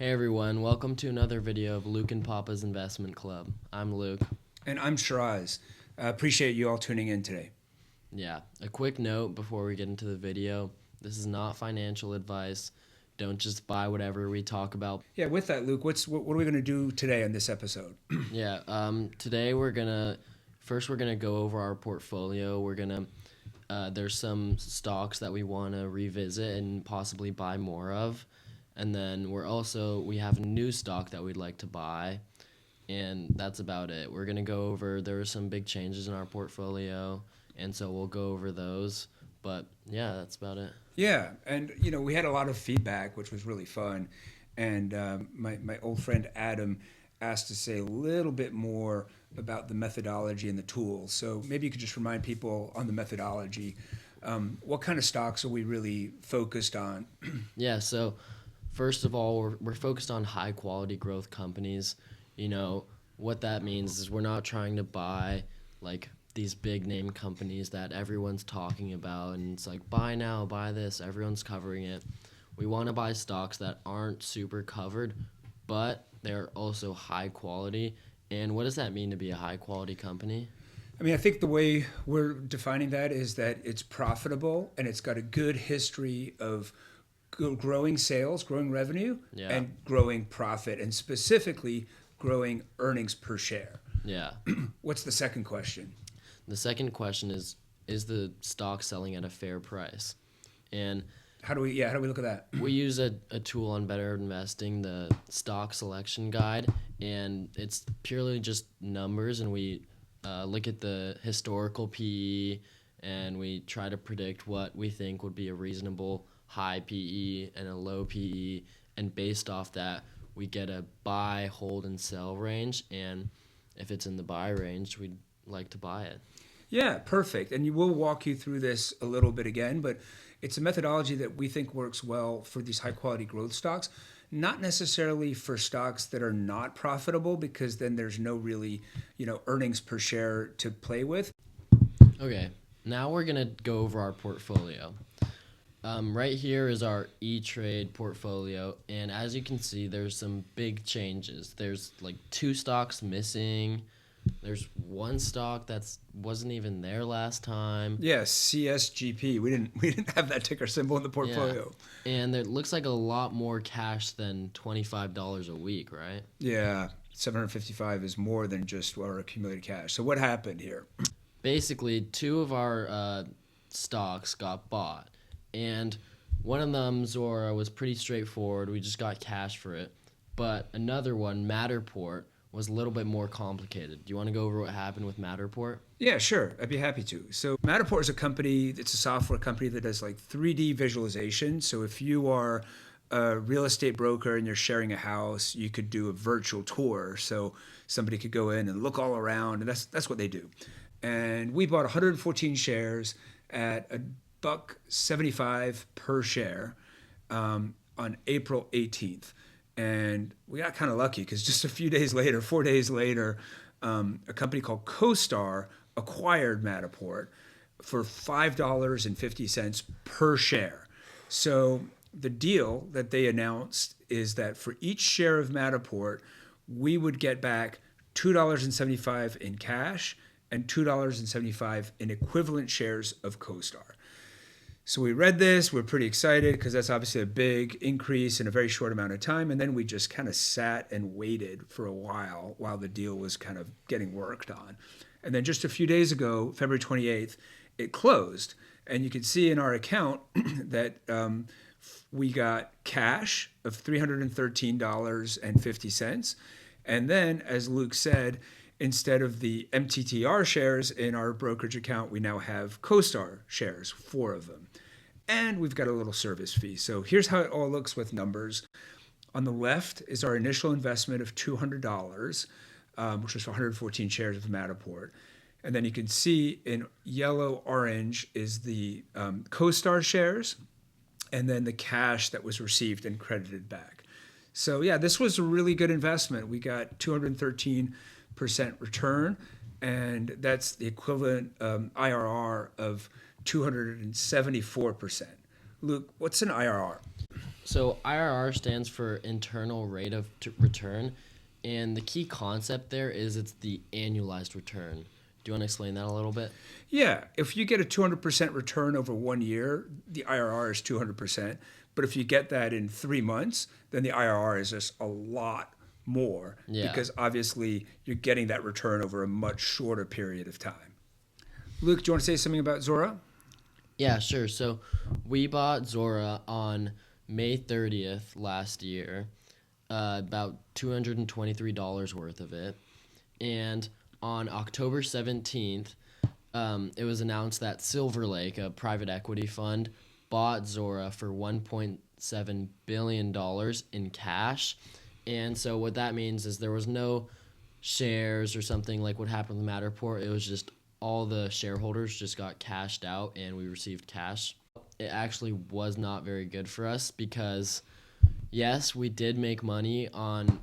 Hey everyone, welcome to another video of Luke and Papa's Investment Club. I'm Luke. And I'm Shiraz. Appreciate you all tuning in today. Yeah, a quick note before we get into the video. This is not financial advice. Don't just buy whatever we talk about. Yeah, with that, Luke, what are we going to do today on this episode? Today we're gonna go over our portfolio. There's some stocks that we want to revisit and possibly buy more of. And then we have a new stock that we'd like to buy, and that's about it. We're gonna go over, there are some big changes in our portfolio, and so we'll go over those. But yeah, that's about it. Yeah, and we had a lot of feedback, which was really fun. And my old friend Adam asked to say a little bit more about the methodology and the tools. So maybe you could just remind people on the methodology. What kind of stocks are we really focused on? Yeah, so first of all, we're focused on high quality growth companies. What that means is we're not trying to buy like these big name companies that everyone's talking about and it's like buy now, buy this, everyone's covering it. We want to buy stocks that aren't super covered, but they're also high quality. And what does that mean to be a high quality company? I mean, I think the way we're defining that is that it's profitable and it's got a good history of growing sales, growing revenue, Yeah. and growing profit, and specifically growing earnings per share. Yeah. What's the second question? The second question is the stock selling at a fair price? And How do we look at that? we use a tool on Better Investing, the stock selection guide, and it's purely just numbers, and we look at the historical PE, and we try to predict what we think would be a reasonable high PE and a low PE, and based off that, we get a buy, hold, and sell range, and if it's in the buy range, we'd like to buy it. Yeah, perfect. And we'll walk you through this a little bit again, but it's a methodology that we think works well for these high quality growth stocks, not necessarily for stocks that are not profitable, because then there's no really, earnings per share to play with. Okay, now we're going to go over our portfolio. Right here is our E-Trade portfolio, and as you can see, there's some big changes. There's like 2 stocks missing. There's 1 stock that wasn't even there last time. Yeah, CSGP. We didn't have that ticker symbol in the portfolio. Yeah. And it looks like a lot more cash than $25 a week, right? Yeah, 755 is more than just our accumulated cash. So what happened here? Basically, 2 of our stocks got bought. And one of them, Zora, was pretty straightforward. We just got cash for it. But another one, Matterport, was a little bit more complicated. Do you want to go over what happened with Matterport? Yeah, sure. I'd be happy to. So Matterport is a company, it's a software company that does like 3D visualization. So if you are a real estate broker and you're sharing a house, you could do a virtual tour. So somebody could go in and look all around, and that's what they do. And we bought 114 shares at $1.75 per share on April 18th. And we got kind of lucky because just a few days later, 4 days later, a company called CoStar acquired Matterport for $5.50 per share. So the deal that they announced is that for each share of Matterport, we would get back $2.75 in cash and $2.75 in equivalent shares of CoStar. So we read this, we're pretty excited because that's obviously a big increase in a very short amount of time. And then we just kind of sat and waited for a while the deal was kind of getting worked on. And then just a few days ago, February 28th, it closed. And you can see in our account that we got cash of $313.50. And then, as Luke said, instead of the MTTR shares in our brokerage account, we now have CoStar shares, 4 of them. And we've got a little service fee. So here's how it all looks with numbers. On the left is our initial investment of $200, which was for 114 shares of Matterport. And then you can see in yellow orange is the CoStar shares, and then the cash that was received and credited back. So yeah, this was a really good investment. We got 213% return, and that's the equivalent IRR of 274%. Luke, what's an IRR? So IRR stands for internal rate of return, and the key concept there is it's the annualized return. Do you want to explain that a little bit? Yeah, if you get a 200% return over 1 year, the IRR is 200%. But if you get that in 3 months, then the IRR is just a lot more Yeah. because obviously you're getting that return over a much shorter period of time. Luke, do you want to say something about Zora? Yeah, sure. So we bought Zora on May 30th last year, about $223 worth of it. And on October 17th, it was announced that Silver Lake, a private equity fund, bought Zora for $1.7 billion in cash. And so what that means is there was no shares or something like what happened with Matterport. It was just all the shareholders just got cashed out and we received cash. It actually was not very good for us because, yes, we did make money on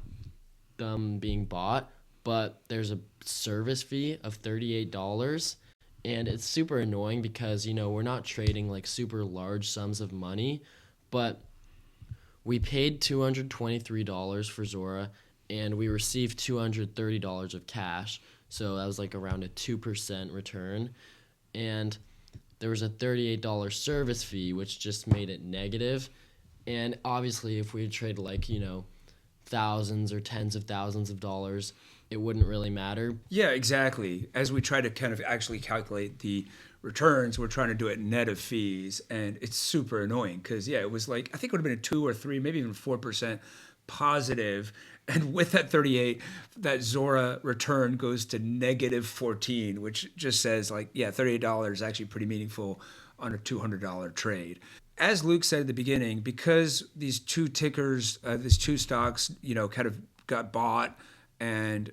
them being bought, but there's a service fee of $38, and it's super annoying because we're not trading like super large sums of money, but we paid $223 for Zora and we received $230 of cash, so that was like around a 2% return. And there was a $38 service fee which just made it negative. And obviously if we trade like thousands or tens of thousands of dollars, it wouldn't really matter. Yeah, exactly. As we try to kind of actually calculate the returns, we're trying to do it net of fees, and it's super annoying because yeah, it was like I think it would have been a 2 or 3, maybe even 4% positive, and with that 38, that Zora return goes to negative 14, which just says like yeah, $38 is actually pretty meaningful on a $200 trade. As Luke said at the beginning, because these two tickers, these two stocks, kind of got bought and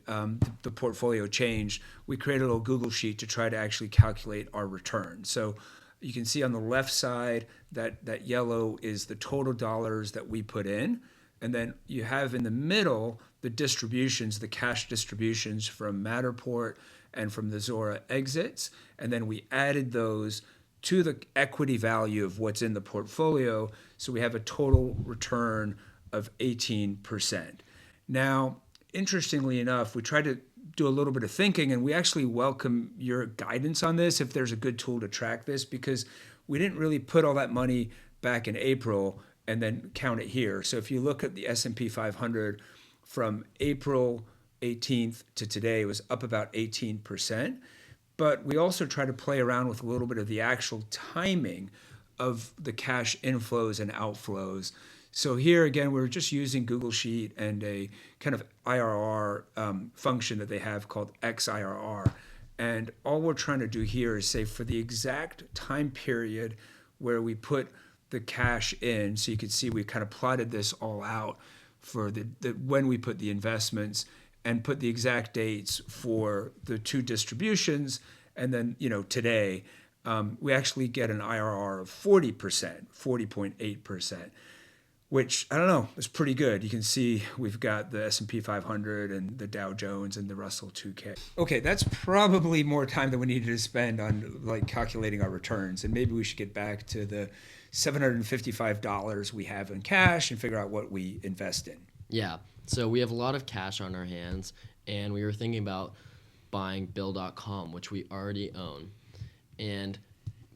the portfolio changed, we created a little Google sheet to try to actually calculate our return. So you can see on the left side that yellow is the total dollars that we put in. And then you have in the middle the distributions, the cash distributions from Matterport and from the Zora exits. And then we added those to the equity value of what's in the portfolio. So we have a total return of 18%. Now, interestingly enough, we tried to do a little bit of thinking, and we actually welcome your guidance on this if there's a good tool to track this, because we didn't really put all that money back in April and then count it here. So if you look at the S&P 500 from April 18th to today, it was up about 18%. But we also try to play around with a little bit of the actual timing of the cash inflows and outflows. So here again, we're just using Google Sheet and a kind of IRR function that they have called XIRR. And all we're trying to do here is say for the exact time period where we put the cash in, so you can see we kind of plotted this all out for the when we put the investments and put the exact dates for the two distributions. And then, today, we actually get an IRR of 40%, 40.8%, which I don't know, is pretty good. You can see we've got the S&P 500 and the Dow Jones and the Russell 2K. Okay, that's probably more time than we needed to spend on like calculating our returns. And maybe we should get back to the $755 we have in cash and figure out what we invest in. Yeah. So we have a lot of cash on our hands, and we were thinking about buying Bill.com, which we already own. And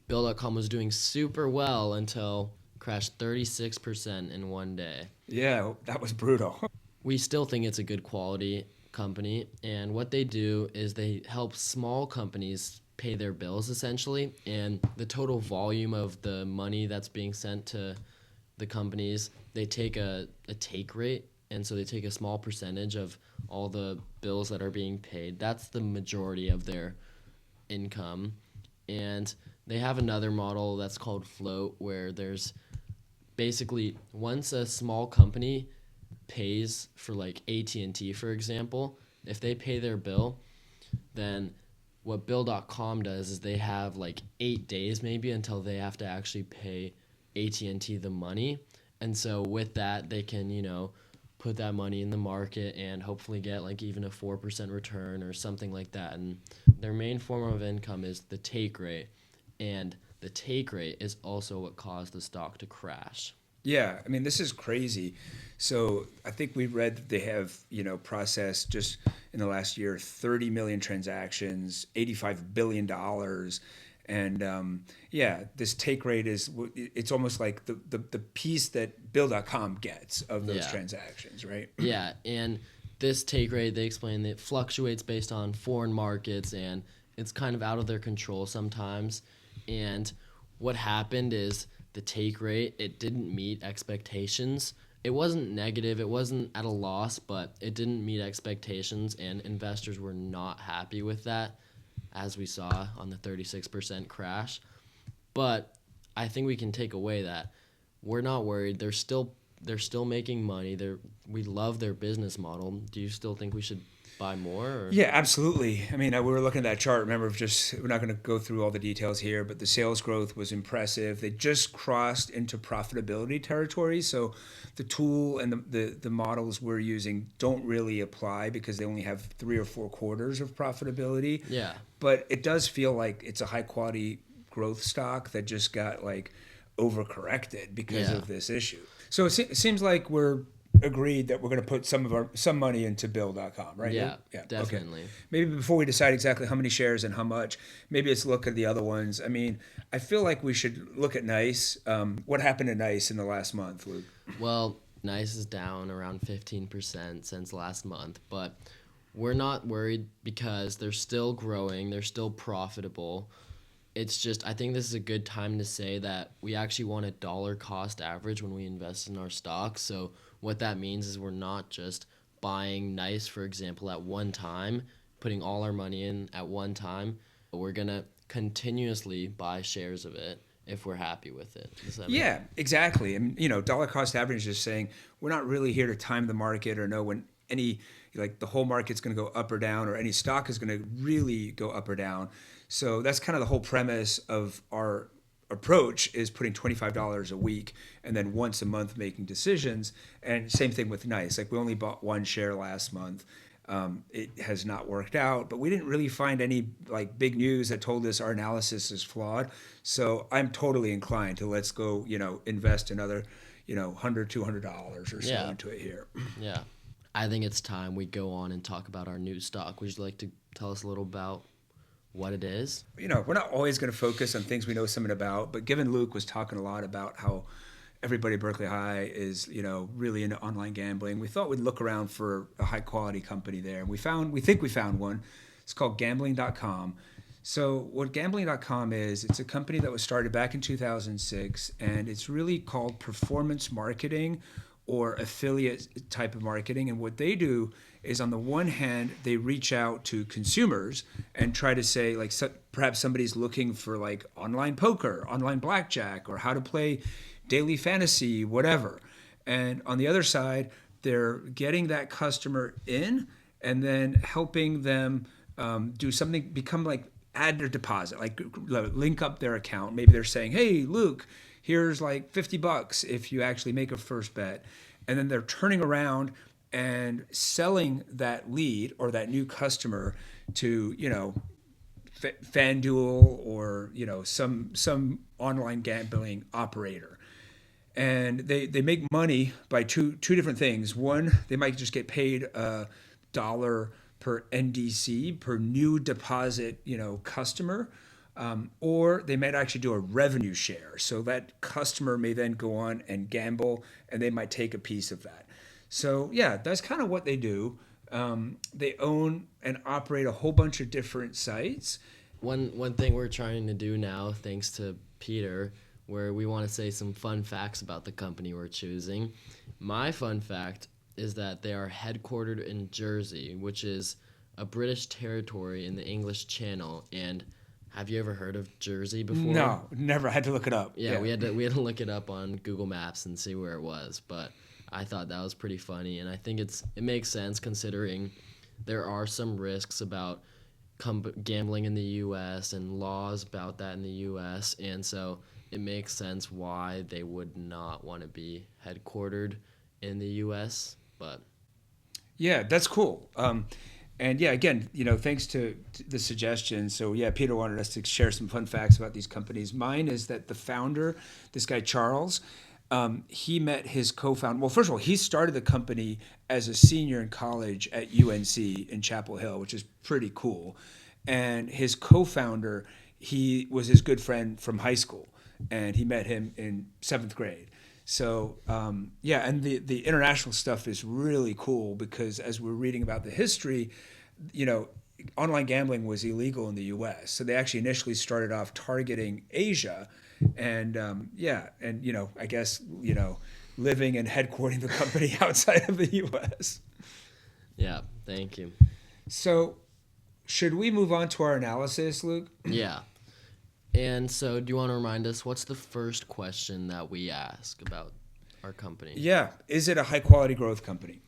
Bill.com was doing super well until crashed 36% in one day. Yeah, that was brutal. We still think it's a good quality company, and what they do is they help small companies pay their bills essentially, and the total volume of the money that's being sent to the companies, they take a take rate, and so they take a small percentage of all the bills that are being paid. That's the majority of their income. And they have another model that's called float, where there's basically once a small company pays for like AT&T, for example, if they pay their bill, then what Bill.com does is they have like 8 days maybe until they have to actually pay AT&T the money. And so with that, they can, put that money in the market and hopefully get like even a 4% return or something like that. And their main form of income is the take rate. And the take rate is also what caused the stock to crash. Yeah, I mean, this is crazy. So I think we read that they have, processed just in the last year 30 million transactions, $85 billion. And yeah, this take rate it's almost like the piece that Bill.com gets of those Yeah. transactions, right? Yeah, and this take rate, they explain that it fluctuates based on foreign markets and it's kind of out of their control sometimes. And what happened is the take rate, it didn't meet expectations. It wasn't negative, it wasn't at a loss, but it didn't meet expectations, and investors were not happy with that, as we saw on the 36% crash. But I think we can take away that we're not worried. They're still making money. We love their business model. Do you still think we should buy more? Or? Yeah, absolutely. I mean, we were looking at that chart. Remember, we're not going to go through all the details here, but the sales growth was impressive. They just crossed into profitability territory. So the tool and the models we're using don't really apply because they only have 3 or 4 quarters of profitability. Yeah. But it does feel like it's a high quality growth stock that just got like overcorrected because Yeah. of this issue. So it seems like we're agreed that we're going to put some money into Bill.com, right? Yeah. Yeah. Definitely. Okay. Maybe before we decide exactly how many shares and how much, maybe let's look at the other ones. I mean, I feel like we should look at Nice. What happened to Nice in the last month, Luke? Well, Nice is down around 15% since last month, but we're not worried because they're still growing. They're still profitable. It's just, I think this is a good time to say that we actually want a dollar cost average when we invest in our stocks. So what that means is we're not just buying Nice, for example, at one time, putting all our money in at one time. But we're going to continuously buy shares of it if we're happy with it. Does that make Yeah, exactly. And dollar cost average is just saying we're not really here to time the market or know when any like the whole market's going to go up or down or any stock is going to really go up or down. So that's kind of the whole premise of our approach is putting $25 a week and then once a month making decisions. And same thing with Nice. Like we only bought one share last month. It has not worked out, but we didn't really find any like big news that told us our analysis is flawed. So I'm totally inclined to let's go, invest another, $100, $200 or so Yeah. into it here. Yeah. I think it's time we go on and talk about our new stock. Would you like to tell us a little about what it is? We're not always going to focus on things we know something about, but given Luke was talking a lot about how everybody at Berkeley High is, really into online gambling, we thought we'd look around for a high quality company there. And we think we found one. It's called gambling.com. So what gambling.com is, it's a company that was started back in 2006, and it's really called performance marketing or affiliate type of marketing. And what they do is, on the one hand, they reach out to consumers and try to say, like, perhaps somebody's looking for like online poker, online blackjack, or how to play daily fantasy, whatever. And on the other side, they're getting that customer in and then helping them do something, become like add their deposit, like link up their account. Maybe they're saying, hey, Luke, here's like $50 if you actually make a first bet. And then they're turning around and selling that lead or that new customer to, FanDuel or, some online gambling operator. And they make money by two different things. One, they might just get paid $1 per NDC, per new deposit, customer. Or they might actually do a revenue share. So that customer may then go on and gamble, and they might take a piece of that. So yeah, that's kind of what they do. They own and operate a whole bunch of different sites. One thing we're trying to do now, thanks to Peter, where we want to say some fun facts about the company we're choosing. My fun fact is that they are headquartered in Jersey, which is a British territory in the English Channel. And have you ever heard of Jersey before? No, never. I had to look it up. Yeah, we had to look it up on Google Maps and see where it was, but I thought that was pretty funny, and I think it makes sense considering there are some risks about gambling in the U.S. and laws about that in the U.S., and so it makes sense why they would not want to be headquartered in the U.S. But Yeah, that's cool. And yeah, again, thanks to the suggestion. So yeah, Peter wanted us to share some fun facts about these companies. Mine is that the founder, this guy Charles, He met his co-founder. Well, first of all, he started the company as a senior in college at UNC in Chapel Hill, which is pretty cool. And his co-founder, he was his good friend from high school, and he met him in 7th grade. So yeah, and the international stuff is really cool because as we're reading about the history, you know, online gambling was illegal in the U.S. So they actually initially started off targeting Asia, and yeah, and you know, I guess you know, living and headquartering the company outside of the U.S. Yeah, thank you. So should we move on to our analysis, Luke? Yeah. And so, do you want to remind us what's the first question that we ask about our company? Yeah, is it a high quality growth company?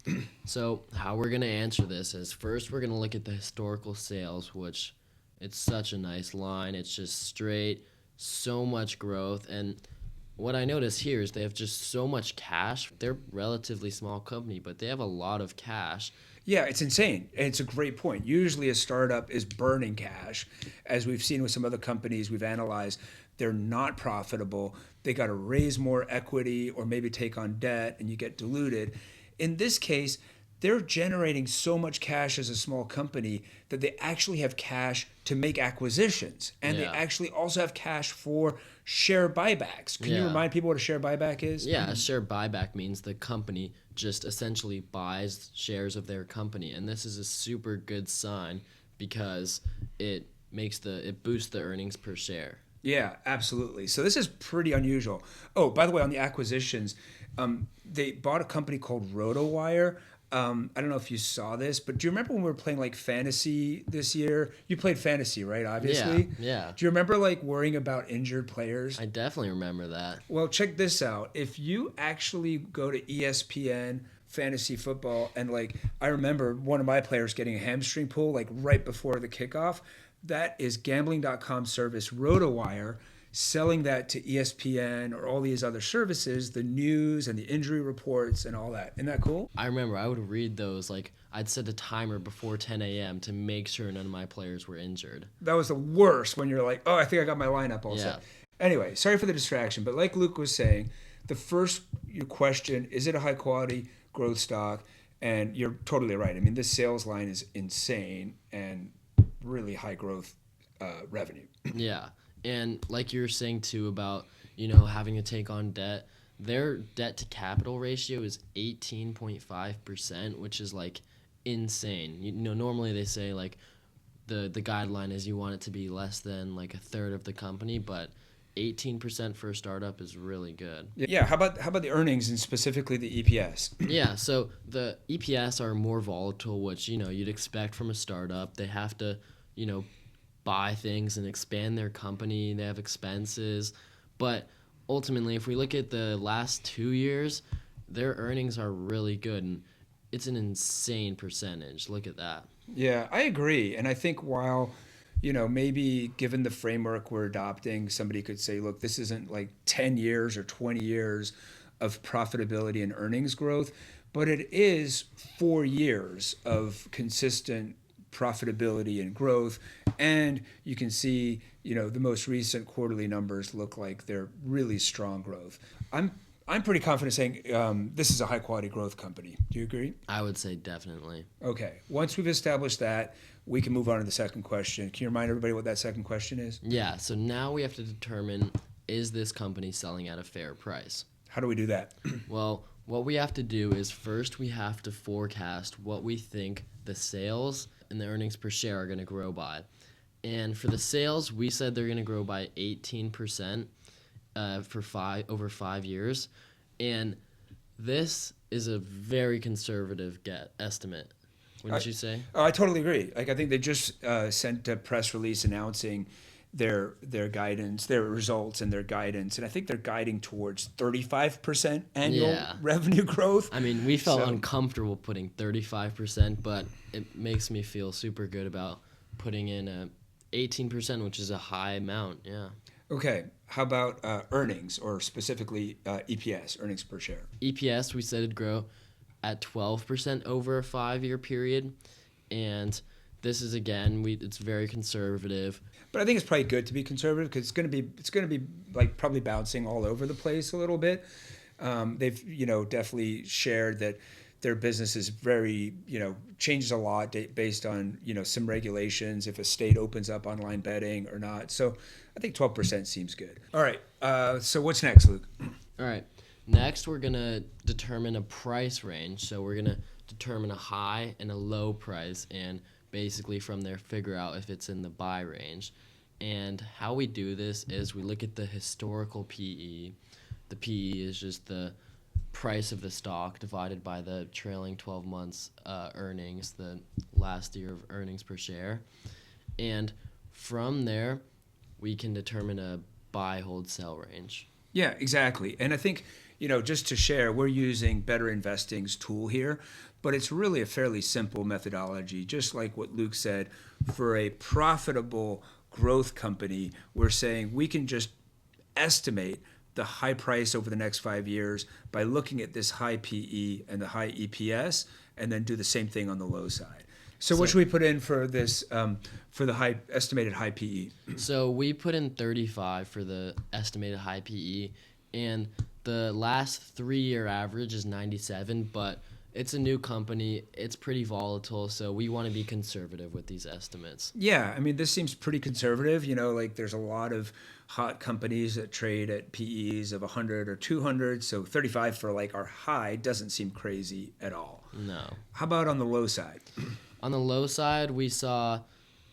So, how we're going to answer this is first we're going to look at the historical sales, which it's such a nice line. It's just straight, so much growth. And what I notice here is they have just so much cash. They're a relatively small company, but they have a lot of cash. Yeah, it's insane. And it's a great point. Usually a startup is burning cash. As we've seen with some other companies we've analyzed, they're not profitable. They got to raise more equity or maybe take on debt and you get diluted. In this case, they're generating so much cash as a small company that they actually have cash to make acquisitions. And they Yeah. actually also have cash for share buybacks. Can you Yeah. remind people what a share buyback is? Yeah, a share buyback means the company just essentially buys shares of their company, and this is a super good sign because it boosts the earnings per share. Yeah, absolutely. So this is pretty unusual. Oh, by the way, on the acquisitions, they bought a company called RotoWire. I don't know if you saw this, but do you remember when we were playing like fantasy this year? You played fantasy, right? Obviously. Yeah. Do you remember like worrying about injured players? I definitely remember that. Well, check this out. If you actually go to ESPN fantasy football and like I remember one of my players getting a hamstring pull like right before the kickoff, that is gambling.com service RotoWire selling that to ESPN or all these other services, the news and the injury reports and all that. Isn't that cool? I remember I would read those, like I'd set a timer before 10 a.m. to make sure none of my players were injured. That was the worst when you're like, oh, I think I got my lineup all Yeah. set. Anyway, sorry for the distraction, but like Luke was saying, the first question, is it a high quality growth stock? And you're totally right. I mean, this sales line is insane and really high growth revenue. Yeah. And like you were saying too about, having to take on debt, their debt to capital ratio is 18.5%, which is like insane. Normally they say like the guideline is you want it to be less than like a third of the company, but 18% for a startup is really good. Yeah, how about the earnings and specifically the EPS? Yeah, so the EPS are more volatile, which you'd expect from a startup. They have to, buy things and expand their company. They have expenses, but ultimately, if we look at the last 2 years, their earnings are really good, and it's an insane percentage. Look at that. Yeah, I agree, and I think while maybe given the framework we're adopting, somebody could say, look, this isn't like 10 years or 20 years of profitability and earnings growth, but it is 4 years of consistent profitability and growth. And you can see, the most recent quarterly numbers look like they're really strong growth. I'm pretty confident saying this is a high quality growth company. Do you agree? I would say definitely. Okay. Once we've established that, we can move on to the second question. Can you remind everybody what that second question is? Yeah, so now we have to determine, is this company selling at a fair price? How do we do that? Well, what we have to do is first we have to forecast what we think the sales and the earnings per share are going to grow by. And for the sales, we said they're going to grow by 18% over 5 years. And this is a very conservative estimate. Wouldn't you say? I totally agree. Like I think they just sent a press release announcing their guidance, their results, and their guidance, and I think they're guiding towards 35% annual revenue growth. I mean, we felt uncomfortable putting 35%, but it makes me feel super good about putting in 18%, which is a high amount. Yeah. Okay. How about earnings, or specifically EPS, earnings per share? EPS, we said it'd grow at 12% over a 5-year period, and this is it's very conservative. But I think it's probably good to be conservative because it's going to be like probably bouncing all over the place a little bit. They've, definitely shared that their business is very, changes a lot based on, some regulations, if a state opens up online betting or not. So I think 12% seems good. All right. So what's next, Luke? All right. Next, we're going to determine a price range. So we're going to determine a high and a low price, and basically from there figure out if it's in the buy range. And how we do this is we look at the historical PE. The PE is just the price of the stock divided by the trailing 12 months earnings, the last year of earnings per share. And from there, we can determine a buy, hold, sell range. Yeah, exactly. And I think, just to share, we're using Better Investing's tool here, but it's really a fairly simple methodology. Just like what Luke said, for a profitable growth company, we're saying we can just estimate the high price over the next 5 years by looking at this high PE and the high EPS, and then do the same thing on the low side. So what should we put in for this, for the estimated high PE? So we put in 35 for the estimated high PE, and the last 3-year average is 97, but it's a new company. It's pretty volatile, so we want to be conservative with these estimates. Yeah, I mean, this seems pretty conservative. Like there's a lot of hot companies that trade at PEs of 100 or 200, so 35 for like our high doesn't seem crazy at all. No. How about on the low side? On the low side, we saw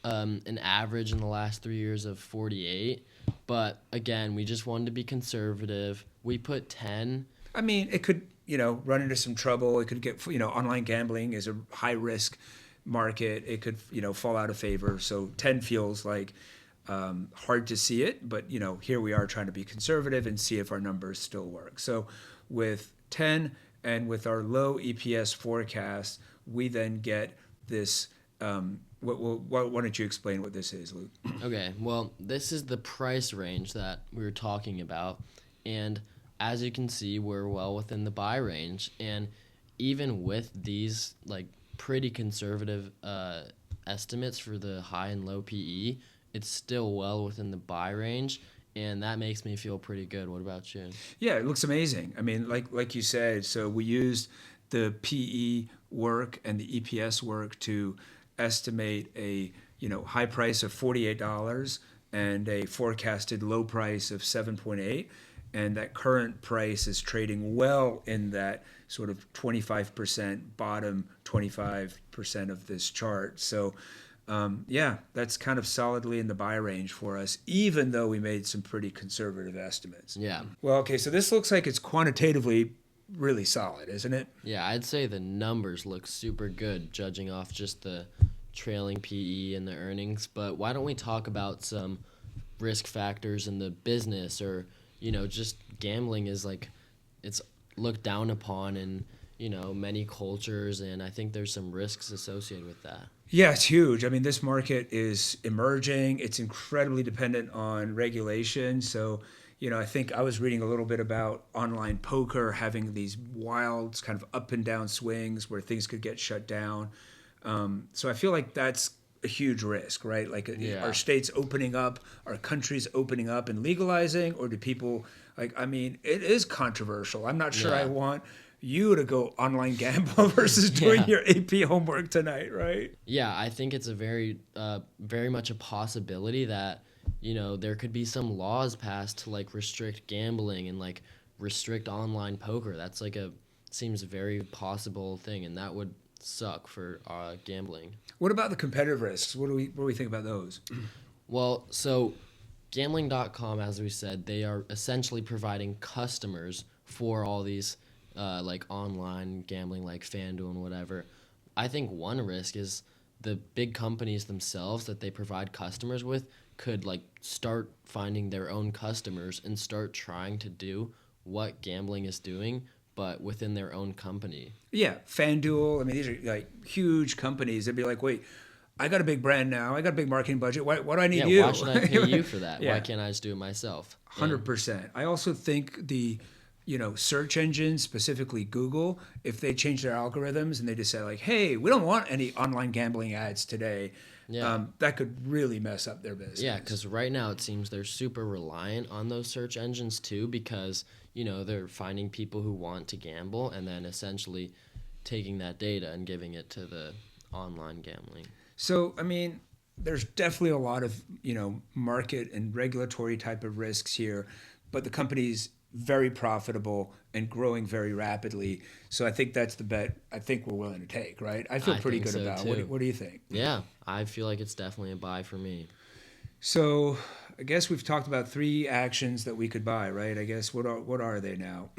an average in the last 3 years of 48, but again, we just wanted to be conservative. We put 10. I mean, it could, run into some trouble. It could get, online gambling is a high risk market. It could, fall out of favor. So 10 feels like hard to see it, but, here we are trying to be conservative and see if our numbers still work. So with 10 and with our low EPS forecast, we then get this. Why don't you explain what this is, Luke? Okay, well, this is the price range that we were talking about, and as you can see, we're well within the buy range, and even with these like pretty conservative estimates for the high and low PE, it's still well within the buy range, and that makes me feel pretty good. What about you? Yeah, it looks amazing. I mean, like you said, so we used the PE work and the EPS work to estimate a high price of $48 and a forecasted low price of 7.8, and that current price is trading well in that sort of 25% bottom 25% of this chart. So that's kind of solidly in the buy range for us, even though we made some pretty conservative estimates. Yeah. Well, okay, so this looks like it's quantitatively really solid, isn't it? Yeah, I'd say the numbers look super good, judging off just the trailing PE and the earnings. But why don't we talk about some risk factors in the business, or just gambling is like, it's looked down upon in many cultures, and I think there's some risks associated with that. Yeah, it's huge. I mean, this market is emerging. It's incredibly dependent on regulation. So, I think I was reading a little bit about online poker having these wild kind of up and down swings where things could get shut down. So I feel like that's a huge risk, right? Like, are states opening up, are countries opening up and legalizing, or do people it is controversial. I'm not sure I want you to go online gamble versus doing your AP homework tonight, right? Yeah, I think it's a very much a possibility that, there could be some laws passed to like restrict gambling and like restrict online poker. That's like seems a very possible thing, and that would suck for gambling. What about the competitive risks? What do we think about those? Well, so gambling.com, as we said, they are essentially providing customers for all these like online gambling like FanDuel and whatever. I think one risk is the big companies themselves that they provide customers with could like start finding their own customers and start trying to do what gambling is doing, but within their own company. Yeah, FanDuel, I mean, these are like huge companies. They'd be like, wait, I got a big brand now. I got a big marketing budget. Why do I need you? Why should I pay you for that? Why can't I just do it myself? 100%. I also think the search engines, specifically Google, if they change their algorithms and they just say like, hey, we don't want any online gambling ads today, Yeah. that could really mess up their business. Yeah, because right now it seems they're super reliant on those search engines too, because they're finding people who want to gamble and then essentially taking that data and giving it to the online gambling. So, I mean, there's definitely a lot of, market and regulatory type of risks here, but the company's very profitable and growing very rapidly. So I think that's the bet I think we're willing to take, right? I feel pretty think good so, about it. too. What do you think? Yeah, I feel like it's definitely a buy for me. So I guess we've talked about 3 actions that we could buy, right? I guess what are they now?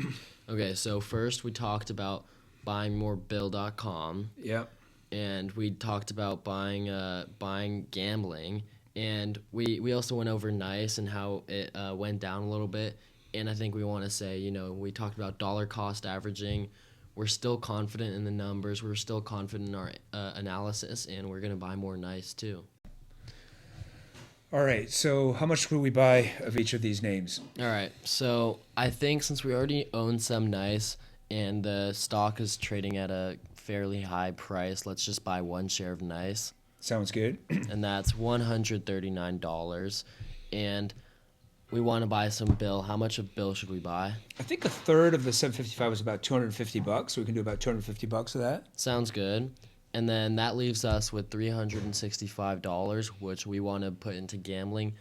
Okay, so first we talked about buying more Bill.com, Yep. and we talked about buying gambling, and we also went over Nice and how it went down a little bit. And I think we want to say, we talked about dollar cost averaging. We're still confident in the numbers. We're still confident in our analysis, and we're going to buy more Nice too. All right. So how much will we buy of each of these names? All right. So I think since we already own some Nice and the stock is trading at a fairly high price, let's just buy 1 share of Nice. Sounds good. And that's $139. And we want to buy some Bill. How much of Bill should we buy? I think a third of the 755 was about $250, so we can do about $250 of that. Sounds good. And then that leaves us with $365, which we want to put into gambling.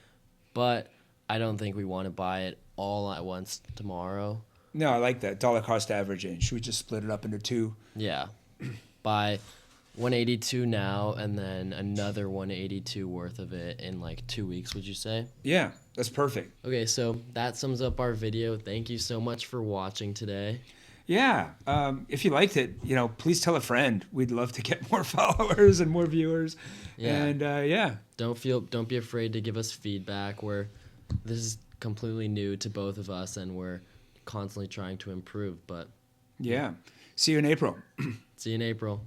But I don't think we want to buy it all at once tomorrow. No, I like that. Dollar cost averaging. Should we just split it up into 2? Yeah. Buy 182 now and then another 182 worth of it in like 2 weeks, would you say? Yeah, that's perfect. Okay, so that sums up our video. Thank you so much for watching today. Yeah. If you liked it, please tell a friend. We'd love to get more followers and more viewers. Yeah. And yeah. Don't be afraid to give us feedback. This is completely new to both of us and we're constantly trying to improve, but Yeah. See you in April. see you in April.